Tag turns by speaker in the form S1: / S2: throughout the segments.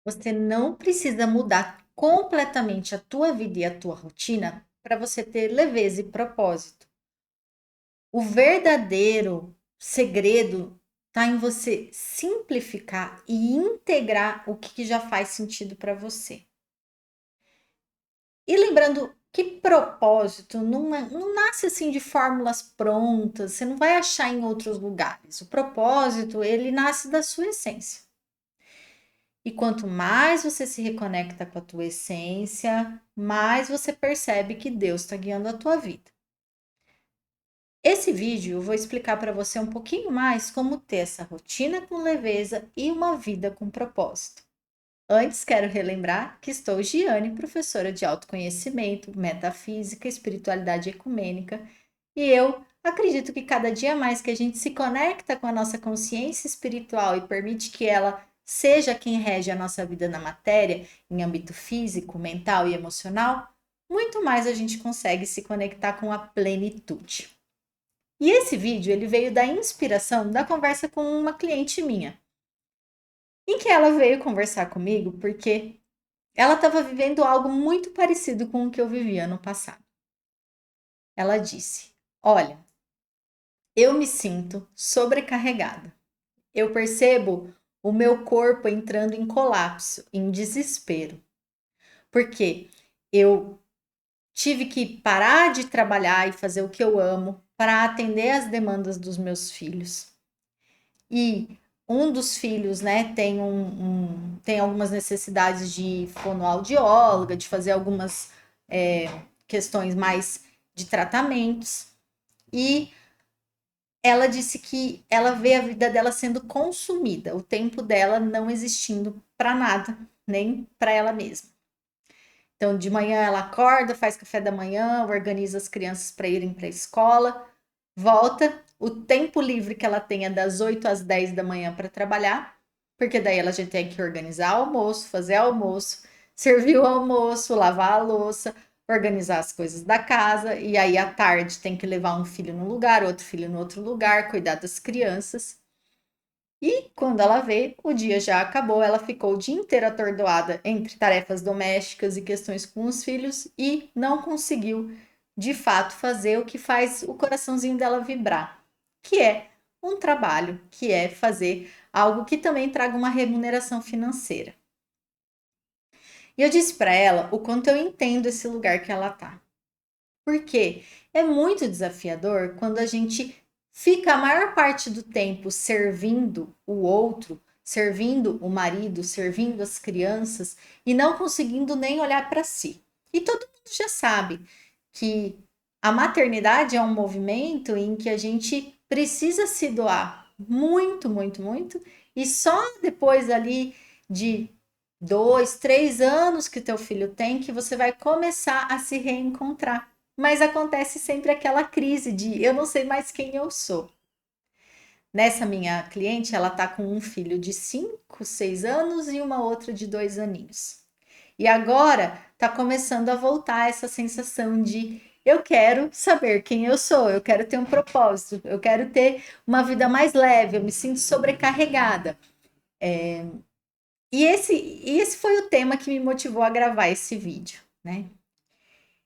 S1: Você não precisa mudar completamente a tua vida e a tua rotina para você ter leveza e propósito. O verdadeiro segredo está em você simplificar e integrar o que já faz sentido para você. E lembrando que propósito não nasce assim de fórmulas prontas, você não vai achar em outros lugares. O propósito, ele nasce da sua essência. E quanto mais você se reconecta com a tua essência, mais você percebe que Deus está guiando a tua vida. Esse vídeo eu vou explicar para você um pouquinho mais como ter essa rotina com leveza e uma vida com propósito. Antes, quero relembrar que estou Giane, professora de autoconhecimento, metafísica, espiritualidade ecumênica, e eu acredito que cada dia mais que a gente se conecta com a nossa consciência espiritual e permite que ela seja quem rege a nossa vida na matéria, em âmbito físico, mental e emocional, muito mais a gente consegue se conectar com a plenitude. E esse vídeo ele veio da inspiração da conversa com uma cliente minha, em que ela veio conversar comigo porque ela estava vivendo algo muito parecido com o que eu vivia no passado. Ela disse: Olha, eu me sinto sobrecarregada. Eu percebo o meu corpo entrando em colapso, em desespero, porque eu tive que parar de trabalhar e fazer o que eu amo para atender às demandas dos meus filhos. E um dos filhos, né, tem algumas necessidades de fonoaudióloga, de fazer algumas questões mais de tratamentos. E ela disse que ela vê a vida dela sendo consumida, o tempo dela não existindo para nada, nem para ela mesma. Então, de manhã ela acorda, faz café da manhã, organiza as crianças para irem para a escola, volta, o tempo livre que ela tem é das 8 às 10 da manhã para trabalhar, porque daí ela já tem que organizar almoço, fazer almoço, servir o almoço, lavar a louça, organizar as coisas da casa, e aí à tarde tem que levar um filho num lugar, outro filho no outro lugar, cuidar das crianças. E quando ela vê, o dia já acabou, ela ficou o dia inteiro atordoada entre tarefas domésticas e questões com os filhos e não conseguiu, de fato, fazer o que faz o coraçãozinho dela vibrar, que é um trabalho, que é fazer algo que também traga uma remuneração financeira. E eu disse para ela o quanto eu entendo esse lugar que ela tá. Porque é muito desafiador quando a gente fica a maior parte do tempo servindo o outro, servindo o marido, servindo as crianças e não conseguindo nem olhar para si. E todo mundo já sabe que a maternidade é um movimento em que a gente precisa se doar muito, muito, muito, e só depois ali de 2, 3 anos que teu filho tem que você vai começar a se reencontrar. Mas acontece sempre aquela crise de eu não sei mais quem eu sou. Nessa minha cliente, ela tá com um filho de 5, 6 anos e uma outra de 2 aninhos. E agora tá começando a voltar essa sensação de eu quero saber quem eu sou, eu quero ter um propósito, eu quero ter uma vida mais leve, eu me sinto sobrecarregada. E esse foi o tema que me motivou a gravar esse vídeo, né?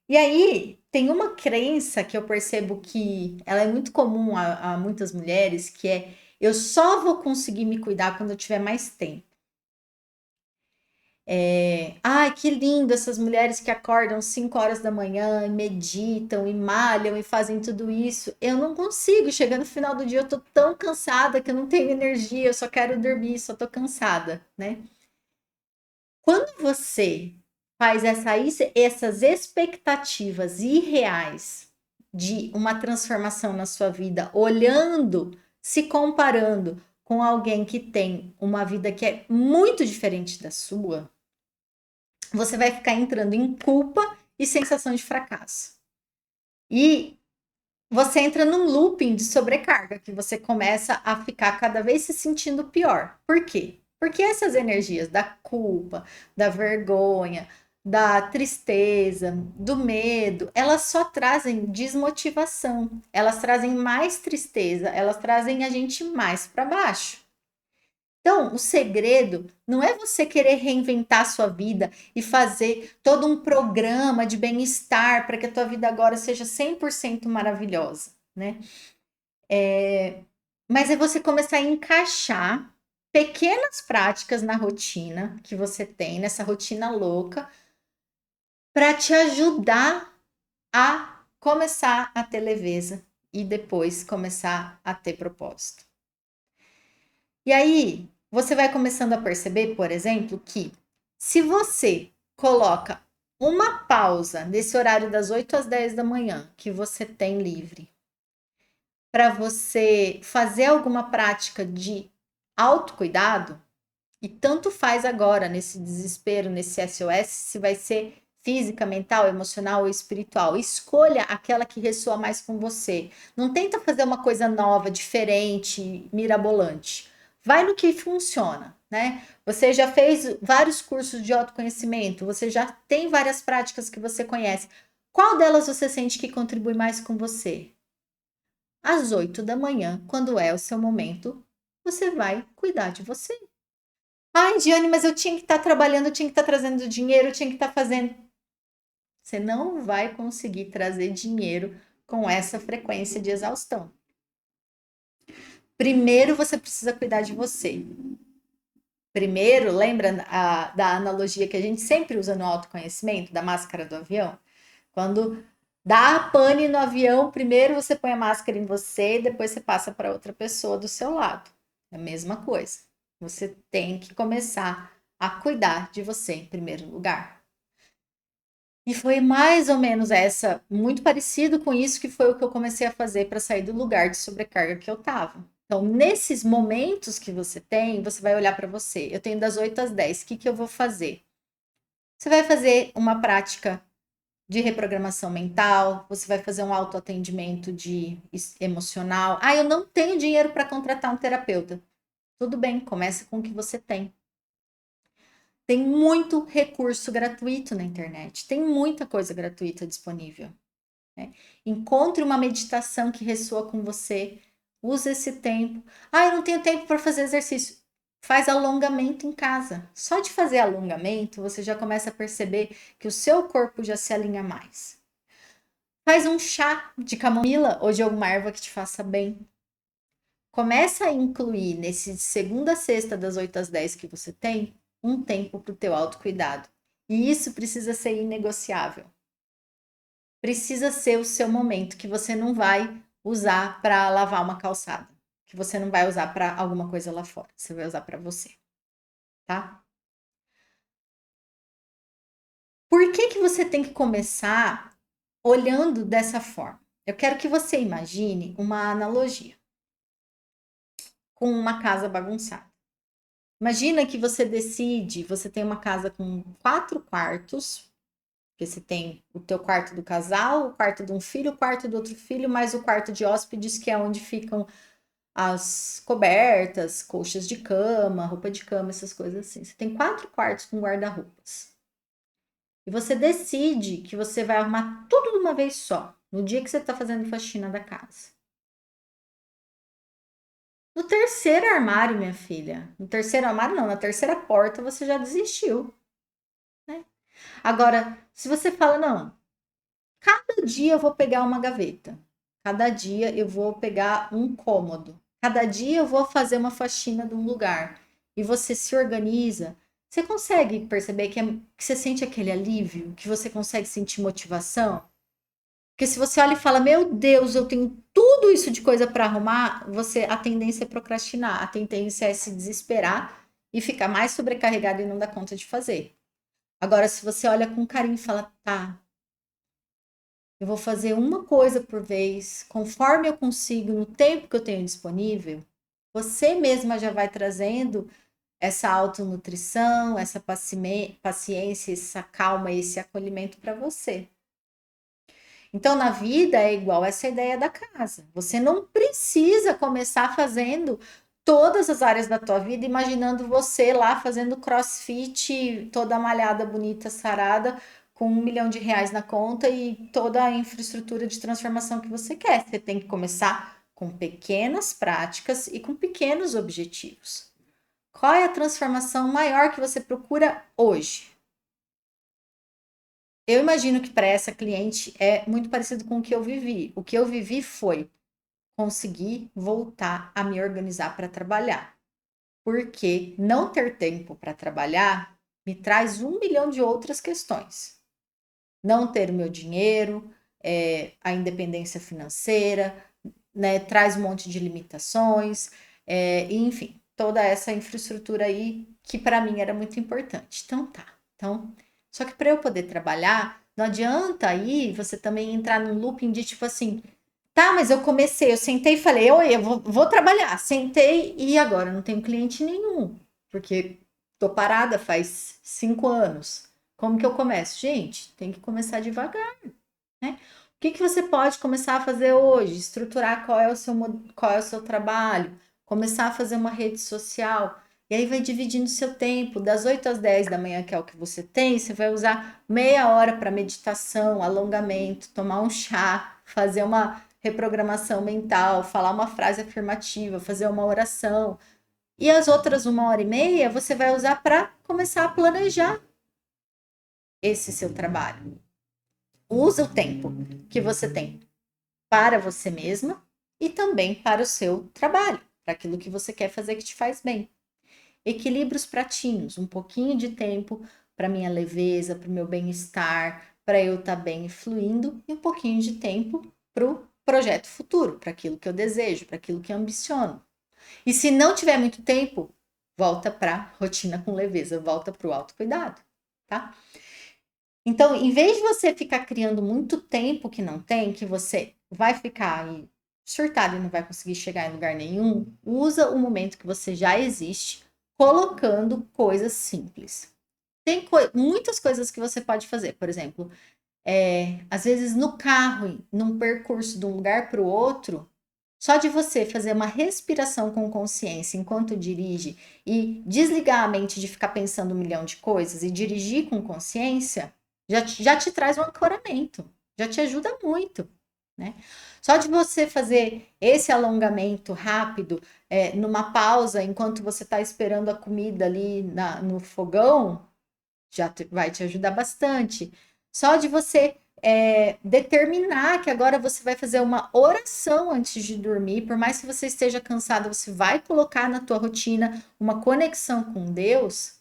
S1: E aí, tem uma crença que eu percebo que ela é muito comum a muitas mulheres, que é eu só vou conseguir me cuidar quando eu tiver mais tempo. Ai, que lindo essas mulheres que acordam 5 horas da manhã e meditam e malham e fazem tudo isso. Eu não consigo, chegando no final do dia eu tô tão cansada que eu não tenho energia, eu só quero dormir, só tô cansada, né? Quando você faz essas expectativas irreais de uma transformação na sua vida, olhando, se comparando com alguém que tem uma vida que é muito diferente da sua, você vai ficar entrando em culpa e sensação de fracasso. E você entra num looping de sobrecarga, que você começa a ficar cada vez se sentindo pior. Por quê? Porque essas energias da culpa, da vergonha, da tristeza, do medo, elas só trazem desmotivação, elas trazem mais tristeza, elas trazem a gente mais para baixo. Então, o segredo não é você querer reinventar a sua vida e fazer todo um programa de bem-estar para que a tua vida agora seja 100% maravilhosa, né? Mas é você começar a encaixar pequenas práticas na rotina que você tem, nessa rotina louca, para te ajudar a começar a ter leveza e depois começar a ter propósito. E aí, você vai começando a perceber, por exemplo, que se você coloca uma pausa nesse horário das 8 às 10 da manhã que você tem livre, para você fazer alguma prática de autocuidado, e tanto faz agora nesse desespero, nesse SOS, se vai ser física, mental, emocional ou espiritual. Escolha aquela que ressoa mais com você. Não tenta fazer uma coisa nova, diferente, mirabolante. Vai no que funciona, né? Você já fez vários cursos de autoconhecimento, você já tem várias práticas que você conhece. Qual delas você sente que contribui mais com você? Às 8 da manhã, quando é o seu momento, você vai cuidar de você. Ai, Diane, mas eu tinha que estar trabalhando, eu tinha que estar trazendo dinheiro, eu tinha que estar fazendo. Você não vai conseguir trazer dinheiro com essa frequência de exaustão. Primeiro você precisa cuidar de você. Primeiro, lembra da analogia que a gente sempre usa no autoconhecimento, da máscara do avião? Quando dá a pane no avião, primeiro você põe a máscara em você, depois você passa para outra pessoa do seu lado. É a mesma coisa. Você tem que começar a cuidar de você em primeiro lugar. E foi mais ou menos essa, muito parecido com isso que foi o que eu comecei a fazer para sair do lugar de sobrecarga que eu estava. Então, nesses momentos que você tem, você vai olhar para você. Eu tenho das 8 às 10, o que, que eu vou fazer? Você vai fazer uma prática de reprogramação mental, você vai fazer um autoatendimento de emocional. Ah, eu não tenho dinheiro para contratar um terapeuta. Tudo bem, começa com o que você tem. Tem muito recurso gratuito na internet, tem muita coisa gratuita disponível. Né? Encontre uma meditação que ressoa com você, use esse tempo. Ah, eu não tenho tempo para fazer exercício. Faz alongamento em casa. Só de fazer alongamento, você já começa a perceber que o seu corpo já se alinha mais. Faz um chá de camomila ou de alguma erva que te faça bem. Começa a incluir nesse segunda a sexta das 8 às 10 que você tem, um tempo para o teu autocuidado. E isso precisa ser inegociável. Precisa ser o seu momento que você não vai usar para lavar uma calçada, que você não vai usar para alguma coisa lá fora, você vai usar para você, tá? Por que que você tem que começar olhando dessa forma? Eu quero que você imagine uma analogia com uma casa bagunçada. Imagina que você decide, você tem uma casa com 4 quartos, que você tem o teu quarto do casal, o quarto de um filho, o quarto do outro filho, mais o quarto de hóspedes, que é onde ficam as cobertas, colchas de cama, roupa de cama, essas coisas assim. Você tem 4 quartos com guarda-roupas. E você decide que você vai arrumar tudo de uma vez só, no dia que você está fazendo faxina da casa. No terceiro armário, minha filha, no terceiro armário não, na terceira porta você já desistiu, né? Agora, se você fala, não, cada dia eu vou pegar uma gaveta, cada dia eu vou pegar um cômodo, cada dia eu vou fazer uma faxina de um lugar, e você se organiza, você consegue perceber que você sente aquele alívio, que você consegue sentir motivação? Porque se você olha e fala, meu Deus, eu tenho tudo isso de coisa para arrumar, a tendência é procrastinar, a tendência é se desesperar e ficar mais sobrecarregado e não dar conta de fazer. Agora, se você olha com carinho e fala, tá, eu vou fazer uma coisa por vez, conforme eu consigo, no tempo que eu tenho disponível, você mesma já vai trazendo essa autonutrição, essa paciência, essa calma, esse acolhimento para você. Então, na vida é igual essa ideia da casa. Você não precisa começar fazendo todas as áreas da tua vida, imaginando você lá fazendo crossfit, toda malhada, bonita, sarada, com R$ 1 milhão na conta e toda a infraestrutura de transformação que você quer. Você tem que começar com pequenas práticas e com pequenos objetivos. Qual é a transformação maior que você procura hoje? Eu imagino que para essa cliente é muito parecido com o que eu vivi. O que eu vivi foi conseguir voltar a me organizar para trabalhar. Porque não ter tempo para trabalhar me traz 1 milhão de outras questões. Não ter o meu dinheiro, a independência financeira, né, traz um monte de limitações, enfim, toda essa infraestrutura aí que para mim era muito importante. Então tá. Então, só que para eu poder trabalhar, não adianta aí você também entrar num looping de tipo assim, tá, mas eu comecei, eu sentei e falei, oi, eu vou trabalhar. Sentei e agora não tenho cliente nenhum, porque tô parada faz 5 anos. Como que eu começo? Gente, tem que começar devagar, né? O que que você pode começar a fazer hoje? Estruturar qual é o seu trabalho, começar a fazer uma rede social. E aí vai dividindo o seu tempo, das 8 às 10 da manhã, que é o que você tem, você vai usar meia hora para meditação, alongamento, tomar um chá, fazer uma reprogramação mental, falar uma frase afirmativa, fazer uma oração. E as outras 1 hora e meia você vai usar para começar a planejar esse seu trabalho. Usa o tempo que você tem para você mesma e também para o seu trabalho, para aquilo que você quer fazer que te faz bem. Equilibra os pratinhos, um pouquinho de tempo para minha leveza, para o meu bem-estar, para eu estar bem e fluindo, e um pouquinho de tempo para o projeto futuro, para aquilo que eu desejo, para aquilo que eu ambiciono. E se não tiver muito tempo, volta para a rotina com leveza, volta para o autocuidado, tá? Então, em vez de você ficar criando muito tempo que não tem, que você vai ficar aí surtado e não vai conseguir chegar em lugar nenhum, usa o momento que você já existe, colocando coisas simples. Tem muitas coisas que você pode fazer, por exemplo, às vezes no carro, num percurso de um lugar para o outro, só de você fazer uma respiração com consciência enquanto dirige e desligar a mente de ficar pensando 1 milhão de coisas e dirigir com consciência, já te traz um ancoramento, já te ajuda muito, né? Só de você fazer esse alongamento rápido, numa pausa, enquanto você está esperando a comida ali no fogão, vai te ajudar bastante. Só de você determinar que agora você vai fazer uma oração antes de dormir, por mais que você esteja cansado, você vai colocar na tua rotina uma conexão com Deus,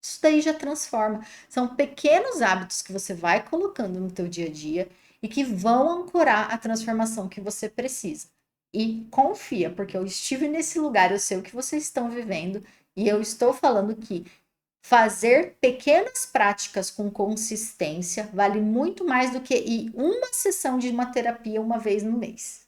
S1: isso daí já transforma. São pequenos hábitos que você vai colocando no teu dia a dia e que vão ancorar a transformação que você precisa. E confia, porque eu estive nesse lugar, eu sei o que vocês estão vivendo e eu estou falando que fazer pequenas práticas com consistência vale muito mais do que ir uma sessão de uma terapia uma vez no mês.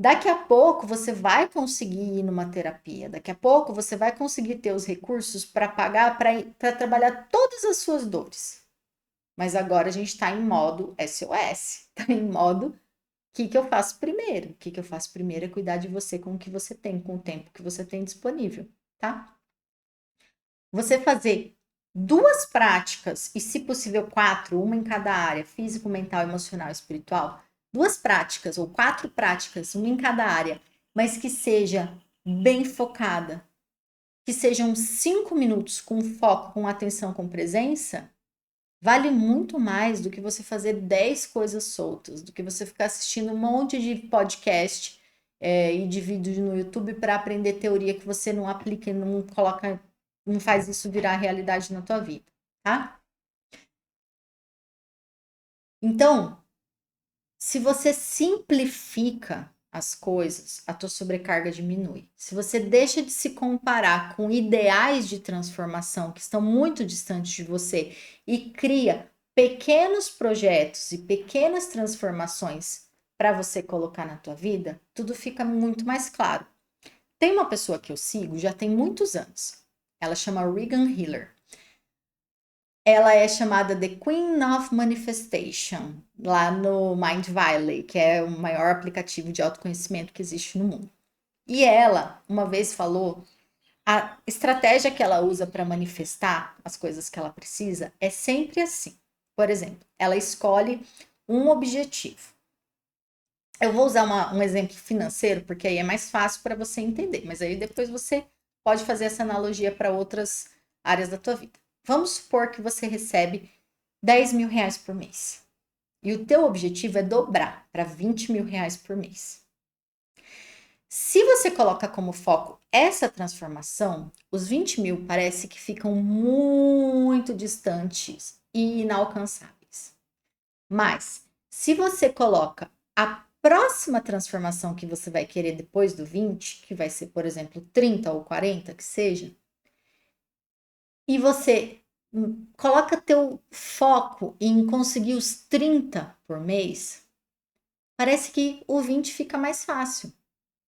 S1: Daqui a pouco você vai conseguir ir numa terapia, daqui a pouco você vai conseguir ter os recursos para pagar, para trabalhar todas as suas dores. Mas agora a gente está em modo SOS, está em modo o que eu faço primeiro? O que eu faço primeiro é cuidar de você com o que você tem, com o tempo que você tem disponível, tá? Você fazer 2 práticas, e se possível 4, uma em cada área, físico, mental, emocional e espiritual, 2 práticas ou 4 práticas, uma em cada área, mas que seja bem focada, que sejam 5 minutos com foco, com atenção, com presença, vale muito mais do que você fazer 10 coisas soltas, do que você ficar assistindo um monte de podcast e de vídeos no YouTube para aprender teoria que você não aplica e não coloca, não faz isso virar realidade na tua vida, tá? Então, se você simplifica as coisas, a tua sobrecarga diminui. Se você deixa de se comparar com ideais de transformação que estão muito distantes de você e cria pequenos projetos e pequenas transformações para você colocar na tua vida, tudo fica muito mais claro. Tem uma pessoa que eu sigo já tem muitos anos. Ela chama Regan Hiller. Ela é chamada The Queen of Manifestation, lá no Mind Valley, que é o maior aplicativo de autoconhecimento que existe no mundo. E ela, uma vez falou, a estratégia que ela usa para manifestar as coisas que ela precisa é sempre assim. Por exemplo, ela escolhe um objetivo. Eu vou usar um exemplo financeiro, porque aí é mais fácil para você entender, mas aí depois você pode fazer essa analogia para outras áreas da tua vida. Vamos supor que você recebe 10 mil reais por mês. E o teu objetivo é dobrar para 20 mil reais por mês. Se você coloca como foco essa transformação, os 20 mil parece que ficam muito distantes e inalcançáveis. Mas, se você coloca a próxima transformação que você vai querer depois do 20, que vai ser, por exemplo, 30 ou 40, que seja, e você coloca teu foco em conseguir os 30 por mês, parece que o 20 fica mais fácil.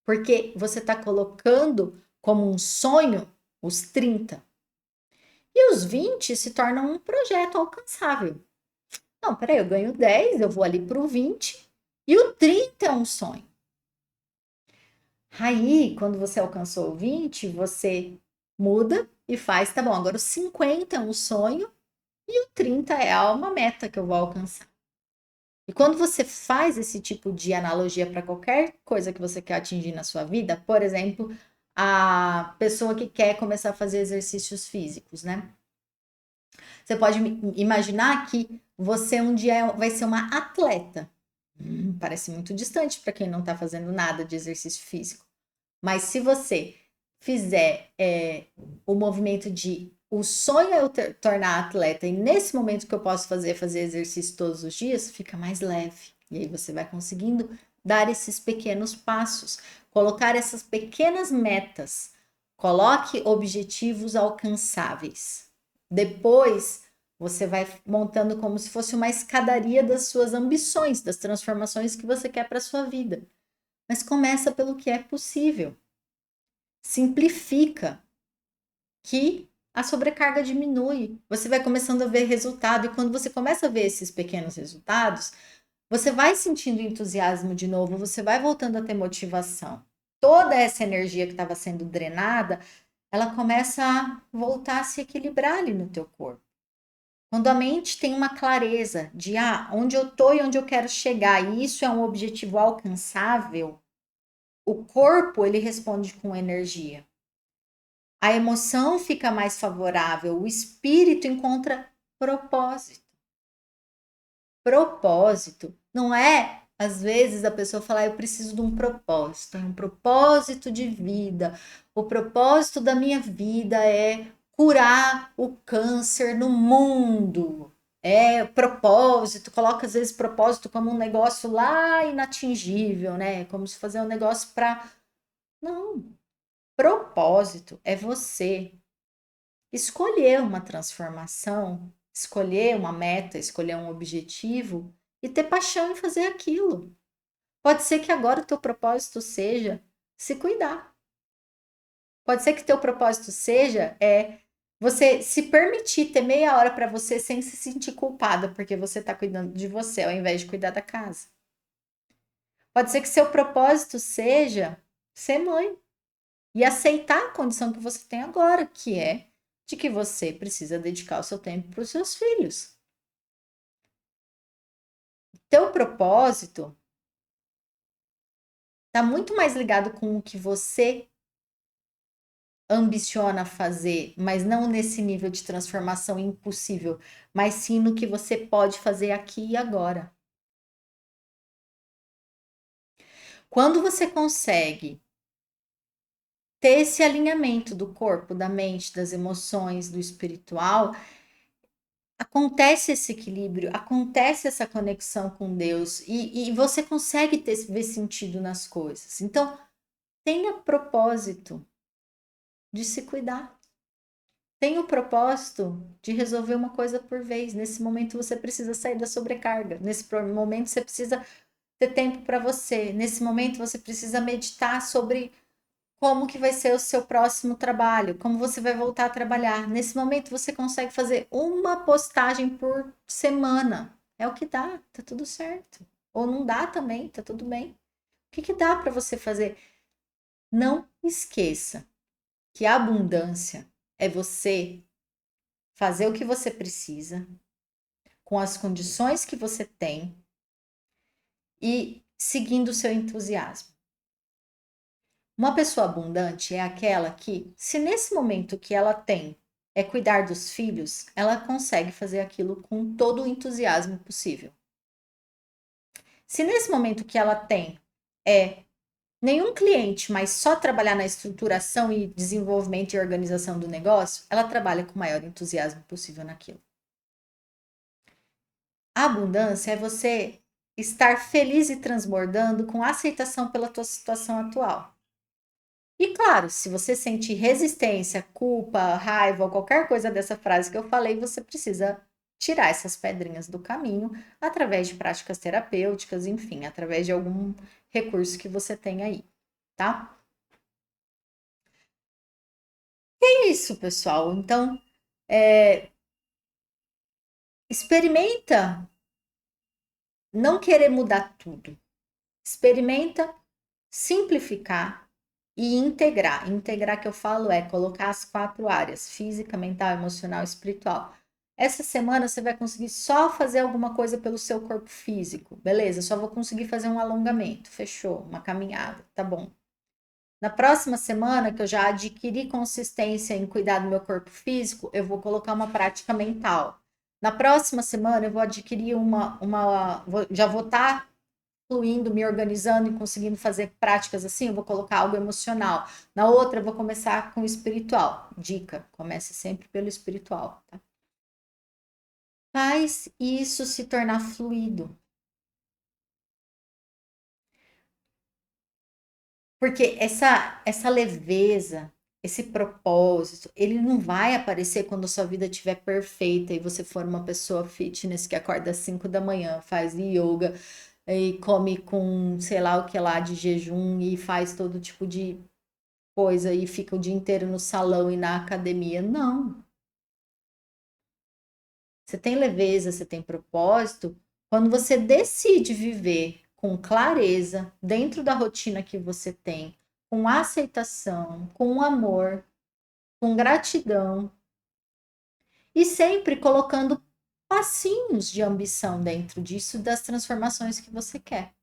S1: Porque você está colocando como um sonho os 30. E os 20 se tornam um projeto alcançável. Não, peraí, eu ganho 10, eu vou ali para o 20 e o 30 é um sonho. Aí, quando você alcançou o 20, você muda e faz, tá bom, agora o 50 é um sonho e o 30 é uma meta que eu vou alcançar. E quando você faz esse tipo de analogia para qualquer coisa que você quer atingir na sua vida, por exemplo, a pessoa que quer começar a fazer exercícios físicos, né? Você pode imaginar que você um dia vai ser uma atleta. Parece muito distante para quem não está fazendo nada de exercício físico. Mas se você fizer o movimento de o sonho é eu tornar atleta e nesse momento que eu posso fazer exercício todos os dias, fica mais leve. E aí você vai conseguindo dar esses pequenos passos, colocar essas pequenas metas. Coloque objetivos alcançáveis. Depois, você vai montando como se fosse uma escadaria das suas ambições, das transformações que você quer para a sua vida. Mas começa pelo que é possível. Simplifica, que a sobrecarga diminui. Você vai começando a ver resultado, e quando você começa a ver esses pequenos resultados, você vai sentindo entusiasmo de novo, você vai voltando a ter motivação. Toda essa energia que estava sendo drenada, ela começa a voltar a se equilibrar ali no teu corpo. Quando a mente tem uma clareza de onde eu estou e onde eu quero chegar, e isso é um objetivo alcançável, o corpo ele responde com energia. A emoção fica mais favorável, o espírito encontra propósito. Propósito não é, às vezes, a pessoa falar, eu preciso de um propósito de vida. O propósito da minha vida é curar o câncer no mundo. É propósito, coloca às vezes propósito como um negócio lá inatingível, né? Como se fazer um negócio para. Não. Propósito é você escolher uma transformação, escolher uma meta, escolher um objetivo e ter paixão em fazer aquilo. Pode ser que agora o teu propósito seja se cuidar. Pode ser que teu propósito seja você se permitir ter meia hora para você sem se sentir culpada porque você está cuidando de você ao invés de cuidar da casa. Pode ser que seu propósito seja ser mãe e aceitar a condição que você tem agora, que é de que você precisa dedicar o seu tempo para os seus filhos. Teu propósito está muito mais ligado com o que você ambiciona fazer, mas não nesse nível de transformação impossível, mas sim no que você pode fazer aqui e agora. Quando você consegue ter esse alinhamento do corpo, da mente, das emoções, do espiritual, acontece esse equilíbrio, acontece essa conexão com Deus e você consegue ver sentido nas coisas. Então, tenha propósito de se cuidar. Tenha o propósito de resolver uma coisa por vez. Nesse momento você precisa sair da sobrecarga. Nesse momento você precisa ter tempo para você. Nesse momento você precisa meditar sobre como que vai ser o seu próximo trabalho, como você vai voltar a trabalhar. Nesse momento você consegue fazer uma postagem por semana. É o que dá, tá tudo certo. Ou não dá também, tá tudo bem. O que dá para você fazer? Não esqueça que a abundância é você fazer o que você precisa, com as condições que você tem e seguindo o seu entusiasmo. Uma pessoa abundante é aquela que, se nesse momento que ela tem é cuidar dos filhos, ela consegue fazer aquilo com todo o entusiasmo possível. Se nesse momento que ela tem é nenhum cliente, mas só trabalhar na estruturação e desenvolvimento e organização do negócio, ela trabalha com o maior entusiasmo possível naquilo. A abundância é você estar feliz e transbordando com aceitação pela tua situação atual. E claro, se você sentir resistência, culpa, raiva ou qualquer coisa dessa frase que eu falei, você precisa tirar essas pedrinhas do caminho através de práticas terapêuticas, enfim, através de algum recurso que você tem aí, tá? É isso, pessoal. Então, experimenta não querer mudar tudo. Experimenta simplificar e integrar. Integrar que eu falo é colocar as 4 áreas: física, mental, emocional e espiritual. Essa semana você vai conseguir só fazer alguma coisa pelo seu corpo físico. Beleza, só vou conseguir fazer um alongamento. Fechou, uma caminhada, tá bom. Na próxima semana, que eu já adquiri consistência em cuidar do meu corpo físico, eu vou colocar uma prática mental. Na próxima semana, eu vou adquirir já vou estar fluindo, me organizando e conseguindo fazer práticas assim, eu vou colocar algo emocional. Na outra, eu vou começar com o espiritual. Dica: comece sempre pelo espiritual, tá? Faz isso se tornar fluido. Porque essa leveza, esse propósito, ele não vai aparecer quando a sua vida estiver perfeita e você for uma pessoa fitness que acorda às 5 da manhã, faz yoga e come com sei lá o que lá de jejum e faz todo tipo de coisa e fica o dia inteiro no salão e na academia. Não. Você tem leveza, você tem propósito quando você decide viver com clareza, dentro da rotina que você tem, com aceitação, com amor, com gratidão e sempre colocando passinhos de ambição dentro disso, das transformações que você quer.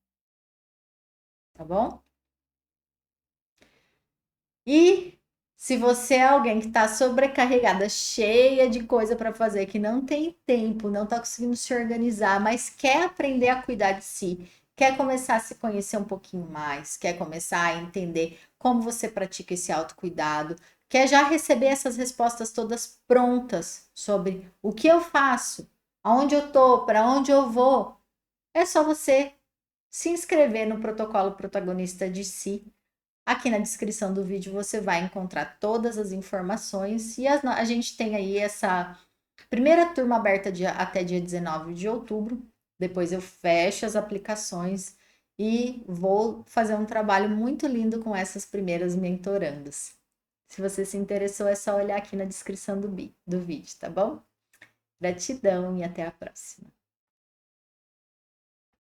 S1: Tá bom? E se você é alguém que está sobrecarregada, cheia de coisa para fazer, que não tem tempo, não está conseguindo se organizar, mas quer aprender a cuidar de si, quer começar a se conhecer um pouquinho mais, quer começar a entender como você pratica esse autocuidado, quer já receber essas respostas todas prontas sobre o que eu faço, aonde eu tô, para onde eu vou, é só você se inscrever no protocolo protagonista de si. Aqui na descrição do vídeo você vai encontrar todas as informações e a gente tem aí essa primeira turma aberta até dia 19 de outubro. Depois eu fecho as aplicações e vou fazer um trabalho muito lindo com essas primeiras mentorandas. Se você se interessou, é só olhar aqui na descrição do vídeo, tá bom? Gratidão e até a próxima.